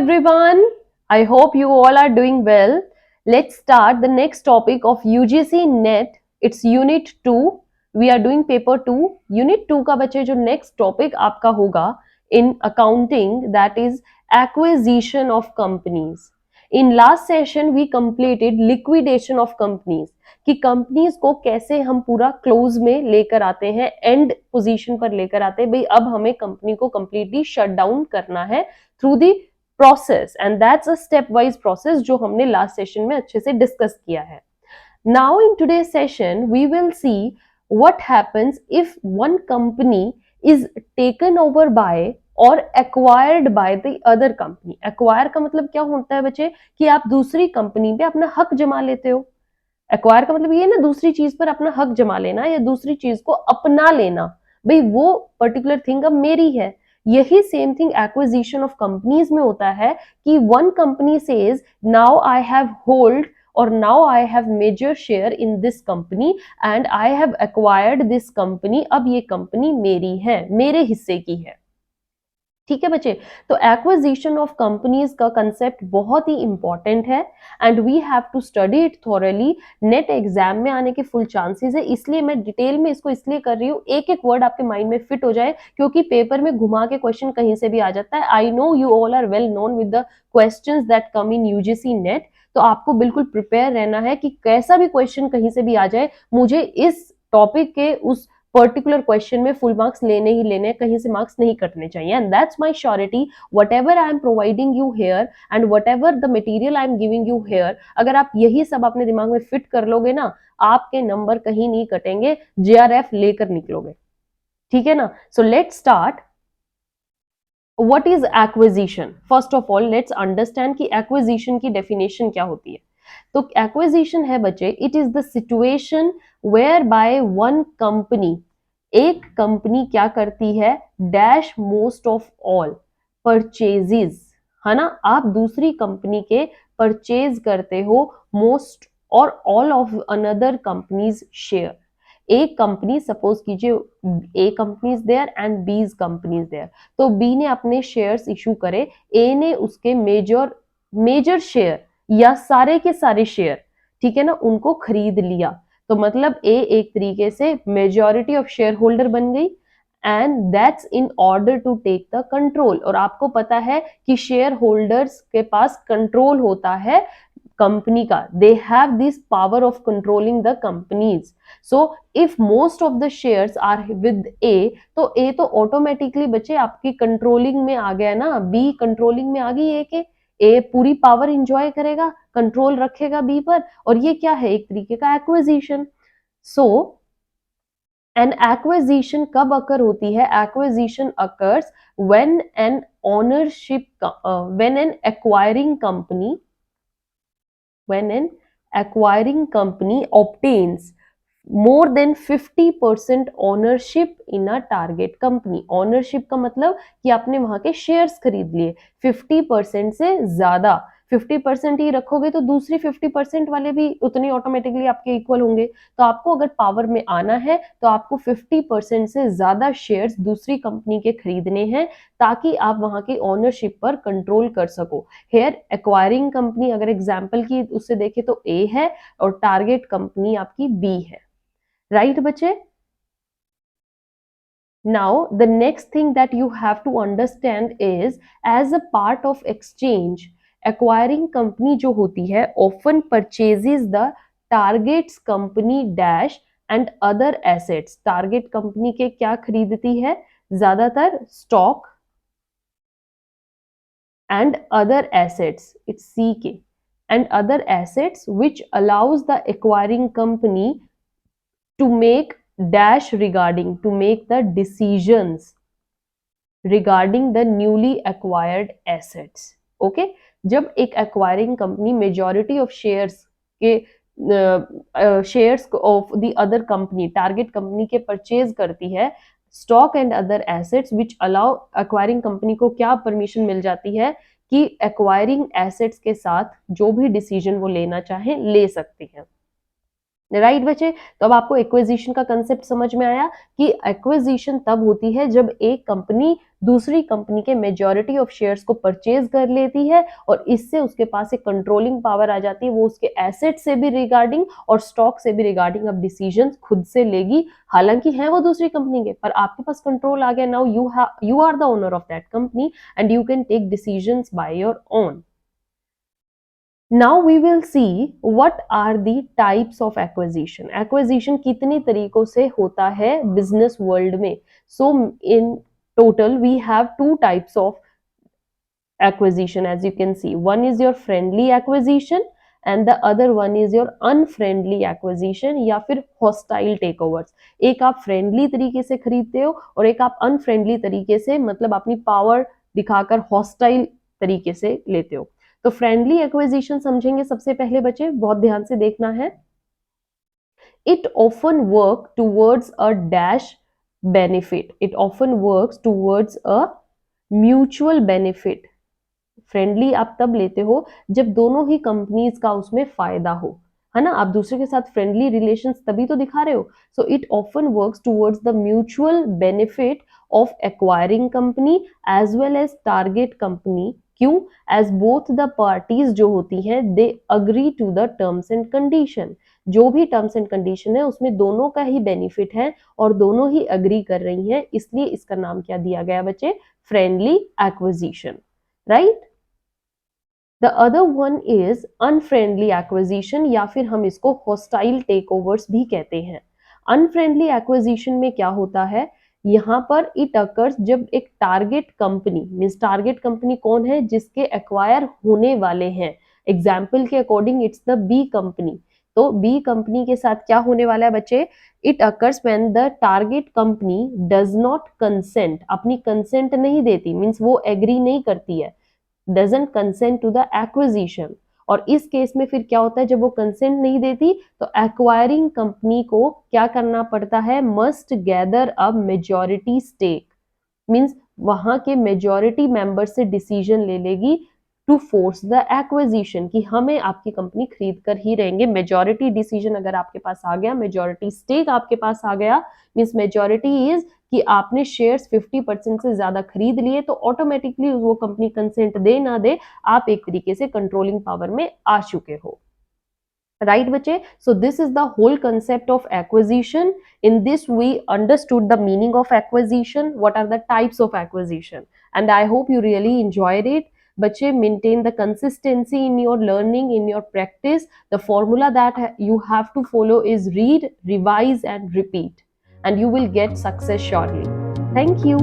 everyone. I hope you all are doing well. Let's start the next topic of UGC NET. It's Unit 2. We are doing paper 2. Unit 2 का बच्चे जो next topic आपका होगा in accounting, that is acquisition of companies. In last session we completed liquidation of companies. कि companies को कैसे हम पूरा क्लोज में लेकर आते हैं, एंड पोजीशन पर लेकर आते हैं. भाई अब हमें कंपनी को कंप्लीटली शट डाउन करना है through the process, and that's a step wise process जो हमने लास्ट सेशन में अच्छे से डिस्कस किया है. Now in today's session we will see what happens if one company is taken over by or acquired by the other company. Acquire का मतलब क्या होता है बच्चे, कि आप दूसरी कंपनी पे अपना हक जमा लेते हो. एक्वायर का मतलब ये ना, दूसरी चीज पर अपना हक जमा लेना या दूसरी चीज को अपना लेना. भाई वो पर्टिकुलर थिंग अब मेरी है. यही same thing acquisition of companies में होता है कि one company says now I have hold or now I have major share in this company and I have acquired this company. अब ये कंपनी मेरी है, मेरे हिस्से की है. ठीक है बच्चे. तो एक्विजिशन ऑफ कंपनीज का कंसेप्ट बहुत ही इंपॉर्टेंट है and we have to study it thoroughly. NET exam में आने के फुल चांसेस है, इसलिए मैं डिटेल में इसको इसलिए कर रही हूँ, एक एक वर्ड आपके माइंड में फिट हो जाए, क्योंकि पेपर में घुमा के क्वेश्चन कहीं से भी आ जाता है. I know you all are well known with the questions that come in UGC NET. तो आपको बिल्कुल प्रिपेयर रहना है कि कैसा भी क्वेश्चन कहीं से भी आ जाए, मुझे इस टॉपिक के उस पर्टिकुलर क्वेश्चन में फुल मार्क्स लेने ही लेने, कहीं से मार्क्स नहीं कटने चाहिए. And that's my surety. Whatever I am providing you here and whatever the material I am giving you here, अगर आप यही सब अपने दिमाग में फिट कर लोगे ना, आपके नंबर कहीं नहीं कटेंगे, जेआरएफ लेकर निकलोगे. ठीक है ना. So let's start. What is acquisition? First of all let's understand कि एक्विजिशन की डेफिनेशन क्या होती है. तो एक्विजिशन है बच्चे, it is the situation whereby one company, एक कंपनी क्या करती है, dash most of all purchases, है ना. आप दूसरी कंपनी के परचेज करते हो most or all of another companies share. एक कंपनी, सपोज कीजिए A company is there and B is company is there. तो बी ने अपने शेयर्स इशू करे, ए ने उसके मेजर शेयर या सारे के सारे शेयर, ठीक है ना, उनको खरीद लिया. तो मतलब ए एक तरीके से मेजॉरिटी ऑफ शेयर होल्डर बन गई and that's in order to take the control. और आपको पता है कि शेयर होल्डर्स के पास कंट्रोल होता है कंपनी का. They have this power of controlling the companies. So if most of the shares are with A, तो ए तो ऑटोमेटिकली बच्चे आपकी कंट्रोलिंग में आ गया ना, बी कंट्रोलिंग में आ गई ए के. ए पूरी पावर इंजॉय करेगा, कंट्रोल रखेगा बी पर, और ये क्या है, एक तरीके का एक्विजिशन. सो एन एक्विजिशन कब अकर होती है? Acquisition occurs when an ownership, when an acquiring company, when an acquiring company obtains more than 50% ownership in a target company. ownership का मतलब कि आपने वहां के शेयर्स खरीद लिए 50% से ज्यादा. 50% ही रखोगे तो दूसरी 50% वाले भी उतने ऑटोमेटिकली आपके इक्वल होंगे. तो आपको अगर पावर में आना है तो आपको 50% से ज्यादा शेयर्स दूसरी कंपनी के खरीदने हैं, ताकि आप वहां की ओनरशिप पर कंट्रोल कर सको. हेयर एक्वायरिंग कंपनी अगर एग्जाम्पल की उससे देखे तो ए है और टारगेट कंपनी आपकी बी है. राइट बच्चे. Now the next thing that you have to understand is, as a part of exchange, acquiring company जो होती है often purchases the target's company dash and other assets. target company के क्या खरीदती है? ज्यादातर stock and other assets, it's CK, and other assets which allows the acquiring company to make dash regarding, to make the decisions regarding the newly acquired assets. Okay. जब एक acquiring company majority of shares के shares of the other company, target company के purchase करती है, stock and other assets which allow acquiring company को क्या permission मिल जाती है कि acquiring assets के साथ जो भी decision वो लेना चाहे ले सकती है. राइट बच्चे। तो अब आपको एक्विजिशन का कंसेप्ट समझ में आया कि एक्विजिशन तब होती है जब एक कंपनी दूसरी कंपनी के मेजॉरिटी ऑफ शेयर्स को परचेज कर लेती है और इससे उसके पास एक कंट्रोलिंग पावर आ जाती है, वो उसके एसेट से भी रिगार्डिंग और स्टॉक से भी रिगार्डिंग अब डिसीजन खुद से लेगी। हालांकि है वो दूसरी कंपनी के, पर आपके पास कंट्रोल आ गया। Now you are the owner of that company and you can take decisions by your own. Now we will see what are the types of acquisition. Acquisition कितने तरीकों से होता है business world में. So in total we have two types of acquisition as you can see. One is your friendly acquisition and the other one is your unfriendly acquisition या फिर hostile takeovers. एक आप friendly तरीके से खरीदते हो और एक आप unfriendly तरीके से, मतलब अपनी power दिखाकर hostile तरीके से लेते हो। तो फ्रेंडली एक्विजिशन समझेंगे सबसे पहले बच्चे, बहुत ध्यान से देखना है। It often work towards a dash benefit, it often works towards a mutual benefit. Friendly आप तब लेते हो जब दोनों ही कंपनीज का उसमें फायदा हो, है ना। आप दूसरे के साथ फ्रेंडली रिलेशंस तभी तो दिखा रहे हो। So it often works towards the mutual benefit of acquiring company as well as target company. क्यों? एज बोथ द पार्टीज जो होती हैं they agree to the terms and condition. जो भी टर्म्स एंड कंडीशन है उसमें दोनों का ही बेनिफिट है और दोनों ही अग्री कर रही हैं, इसलिए इसका नाम क्या दिया गया बच्चे? Friendly acquisition, right. The other one is unfriendly acquisition या फिर हम इसको हॉस्टाइल टेकओवर्स भी कहते हैं। अनफ्रेंडली एक्विजिशन में क्या होता है, यहाँ पर इट अकर्स जब एक target company, means target company कौन है? जिसके एक्वायर होने वाले हैं। एग्जाम्पल के according it's the B company. तो बी कंपनी के साथ क्या होने वाला है बच्चे? It occurs when the target company does not consent, अपनी कंसेंट नहीं देती, मींस वो एग्री नहीं करती है, doesn't consent to the acquisition। और इस केस में फिर क्या होता है, जब वो कंसेंट नहीं देती तो एक्वायरिंग कंपनी को क्या करना पड़ता है? Must gather a majority stake, means वहां के मेजॉरिटी मेंबर से डिसीजन ले लेगी टू फोर्स द एक्विजिशन कि हमें आपकी कंपनी खरीद कर ही रहेंगे। मेजॉरिटी डिसीजन अगर आपके पास आ गया, मेजॉरिटी स्टेक आपके पास आ गया, मींस मेजॉरिटी इज कि आपने शेयर्स 50% से ज्यादा खरीद लिए, तो ऑटोमेटिकली वो कंपनी कंसेंट दे ना दे, आप एक तरीके से कंट्रोलिंग पावर में आ चुके हो, right बच्चे। so this is the whole concept of acquisition. In this we understood the meaning of acquisition, what are the types of acquisition, and I hope you really enjoyed it बच्चे। maintain the consistency in your learning, in your practice. The formula that you have to follow is read, revise and repeat, and you will get success surely. Thank you.